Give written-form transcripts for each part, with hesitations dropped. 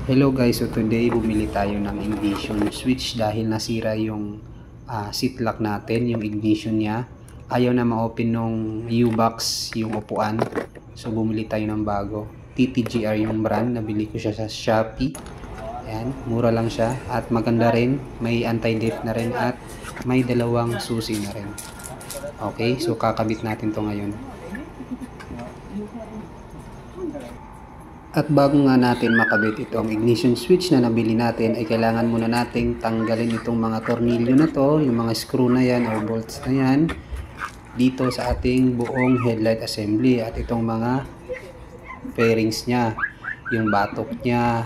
Hello guys, so today bumili tayo ng ignition switch dahil nasira yung seat lock natin, yung ignition niya. Ayaw na ma-open nung U-box yung upuan. So bumili tayo ng bago. TTGR yung brand, nabili ko siya sa Shopee. Ayan, mura lang siya at maganda rin, may anti-lift na rin at may dalawang susi na rin. Okay, so kakabit natin to ngayon. At bago nga natin makabit itong ignition switch na nabili natin ay kailangan muna nating tanggalin itong mga tornilyo na to, yung mga screw na yan or bolts na yan dito sa ating buong headlight assembly at itong mga fairings nya, yung batok nya,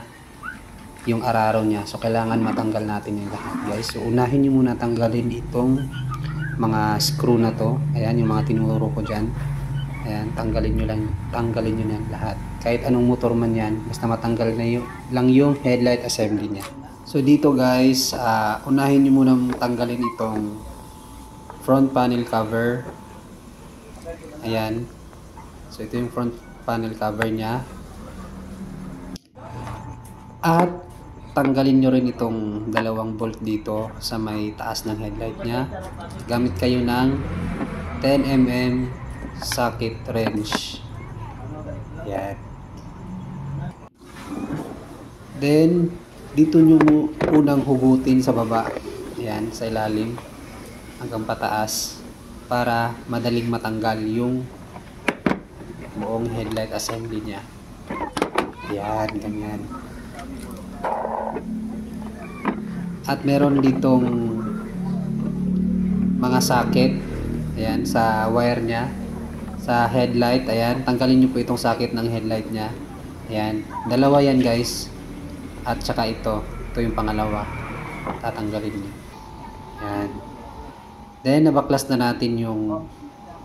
yung araro nya. So kailangan matanggal natin yung lahat guys. So unahin nyo muna tanggalin itong mga screw na to. Ayan yung mga tinuro ko dyan. Ayan, tanggalin nyo yan lahat. Kahit anong motor man yan, basta matanggal na lang yung headlight assembly niya. So dito guys, unahin nyo muna tanggalin itong front panel cover. Ayan. So ito yung front panel cover niya. At tanggalin nyo rin itong dalawang bolt dito sa may taas ng headlight niya. Gamit kayo ng 10mm socket wrench. Yan. Then dito nyo unang hugutin sa baba. Yan, sa ilalim hanggang pataas para madaling matanggal yung buong headlight assembly niya. Yan, ganyan. At meron ditong mga socket. Ayan, sa wire niya sa headlight. Ayan, tanggalin nyo po itong socket ng headlight nya. Ayan, dalawa yan guys. At saka ito yung pangalawa, tatanggalin nyo. Ayan. Then nabaklas na natin yung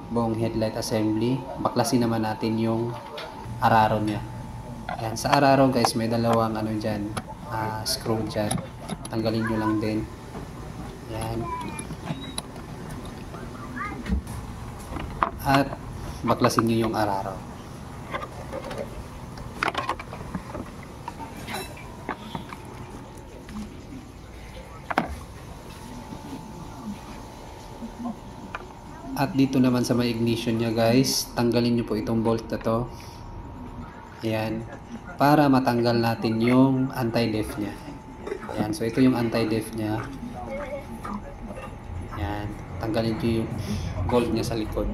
buong headlight assembly. Baklasin naman natin yung araro nya. Ayan, sa araro guys may dalawang dyan, screw dyan. Tanggalin nyo lang din. Ayan. At baklasin nyo yung araro. At dito naman sa may ignition nya guys, tanggalin nyo po itong bolt na to. Ayan, para matanggal natin yung anti-lift nya. Ayan, so ito yung anti-lift nya. Ayan, tanggalin nyo yung bolt nya sa likod.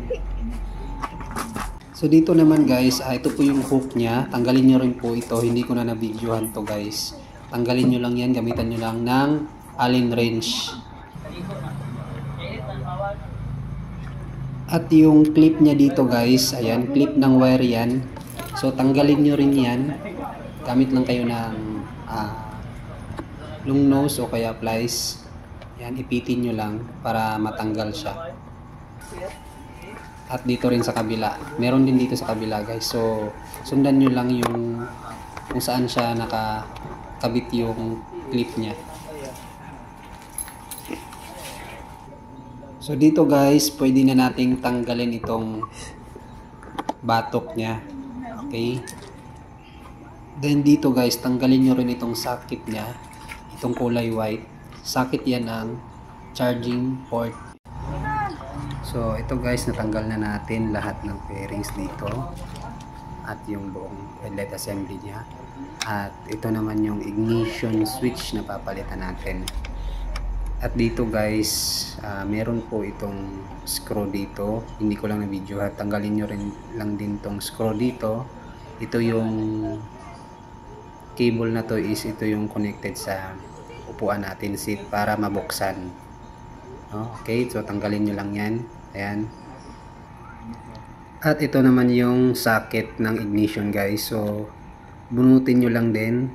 So dito naman guys, ito po yung hook nya. Tanggalin nyo rin po ito. Hindi ko na na-videohan to guys. Tanggalin nyo lang yan. Gamitan nyo lang ng Allen wrench. At yung clip nya dito guys, ayan, clip ng wire yan. So tanggalin nyo rin yan. Gamit lang kayo ng long nose o kaya pliers. Yan, ipitin nyo lang para matanggal siya. At dito rin sa kabila, meron din dito sa kabila guys. So sundan nyo lang yung kung saan siya nakakabit yung clip nya. So dito guys, pwede na nating tanggalin itong batok nya. Okay, then dito guys, tanggalin nyo rin itong socket nya, itong kulay white. Socket yan ang charging port. So ito guys, natanggal na natin lahat ng fairings dito at yung buong headlight assembly nya. At ito naman yung ignition switch na papalitan natin. At dito guys, meron po itong screw dito. Hindi ko lang na video at tanggalin nyo rin lang din tong screw dito. Ito yung cable na to, is ito yung connected sa upuan natin seat para mabuksan. Okay, so tanggalin nyo lang yan. Ayan. At ito naman yung socket ng ignition guys. So bunutin nyo lang din.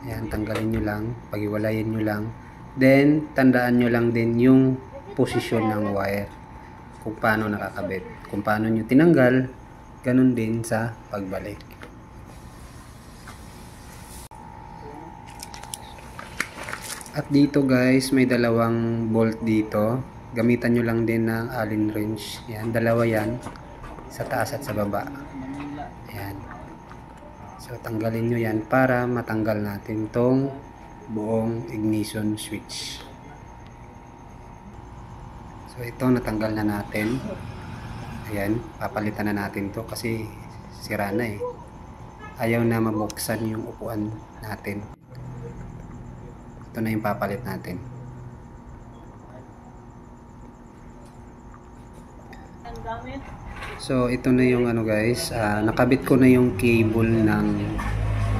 Ayan, tanggalin nyo lang, paghiwalayin nyo lang. Then tandaan nyo lang din yung posisyon ng wire, kung paano nakakabit. Kung paano nyo tinanggal, ganun din sa pagbalik. At dito guys, may dalawang bolt dito. Gamitan nyo lang din ng Allen wrench. Yan, dalawa yan. Sa taas at sa baba. Ayan. So tanggalin nyo yan para matanggal natin tong buong ignition switch. So ito natanggal na natin. Ayan, papalitan na natin to kasi sira na eh. Ayaw na mabuksan yung upuan natin. Ito na yung papalit natin. So ito na yung ano guys, nakabit ko na yung cable ng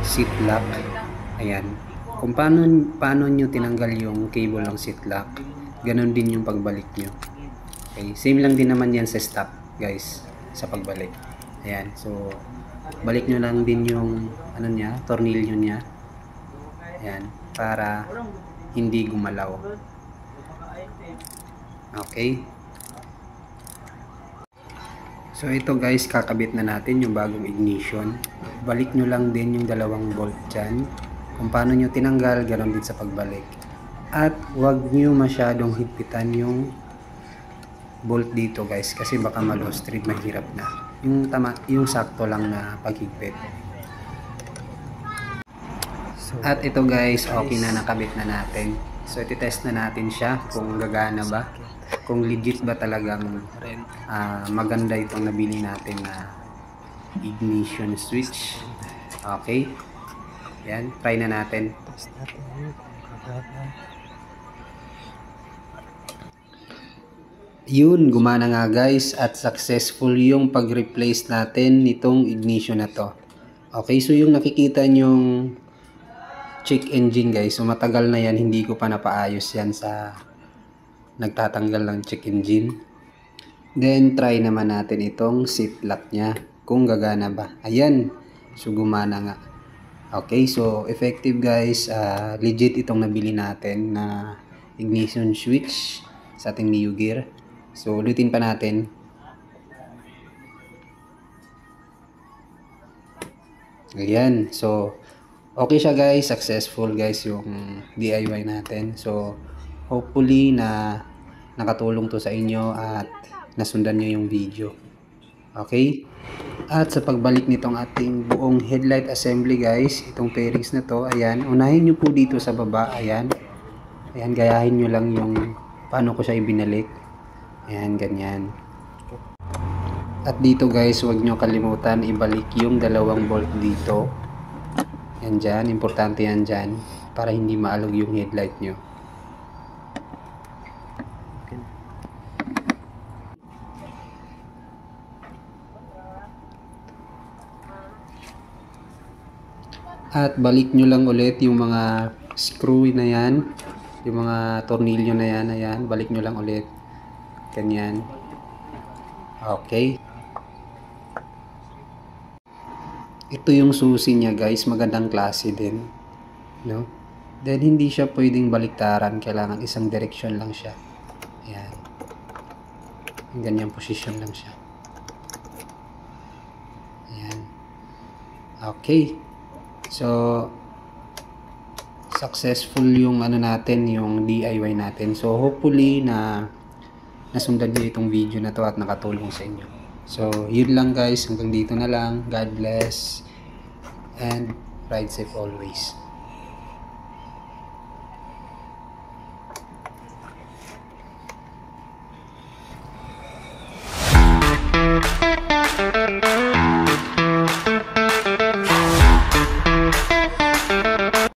seat lock. Ayan. Kung paano nyo tinanggal yung cable ng seat lock, ganun din yung pagbalik nyo. Okay, same lang din naman yan sa stop guys, sa pagbalik. Ayan, so balik nyo lang din yung ano niya, tornilyo niya. Ayan, para hindi gumalaw. Okay. So ito guys, kakabit na natin yung bagong ignition. Balik nyo lang din yung dalawang bolt dyan. Kung paano nyo tinanggal, ganoon din sa pagbalik. At huwag nyo masyadong higpitan yung bolt dito guys, kasi baka ma-lost thread, mahirap na. Yung tama, yung sakto lang na paghigpit. At ito guys, okay na, nakabit na natin. So iti-test na natin siya kung gagana ba, kung legit ba talagang maganda itong nabili natin na ignition switch. Okay, yan, try na natin. Yun, gumana nga guys, at successful yung pag-replace natin nitong ignition na to. Okay, so yung nakikita nyong check engine guys, so matagal na yan, hindi ko pa napaayos yan sa nagtatanggal ng check engine. Then try naman natin itong seat lock nya kung gagana ba. Ayan, so gumana nga. Okay, so effective guys, legit itong nabili natin na ignition switch sa ating Neo Gear. So ulitin pa natin. Ayan, so okay siya guys, successful guys yung DIY natin. So hopefully na nakatulong to sa inyo at nasundan nyo yung video. Okay? At sa pagbalik nitong ating buong headlight assembly guys, itong pairings na to, ayan, unahin nyo po dito sa baba, ayan. Ayan, gayahin nyo lang yung paano ko siya ibinalik. Ayan, ganyan. At dito guys, huwag nyo kalimutan ibalik yung dalawang bolt dito. Yan dyan, importante yan dyan, para hindi maalog yung headlight nyo. At balik nyo lang ulit yung mga screw na yan, yung mga tornilyo na yan, ayan, balik nyo lang ulit. Ganyan. Okay. Ito yung susi niya guys, magandang klase din, no? Then hindi siya pwedeng baliktaran, kailangan isang direksyon lang siya. Ayan. Ganyang posisyon lang siya. Ayan. Okay. So successful yung ano natin, yung DIY natin. So hopefully na nasundan niyo itong video na to at nakatulong sa inyo. So yun lang guys, hanggang dito na lang. God bless and ride safe always.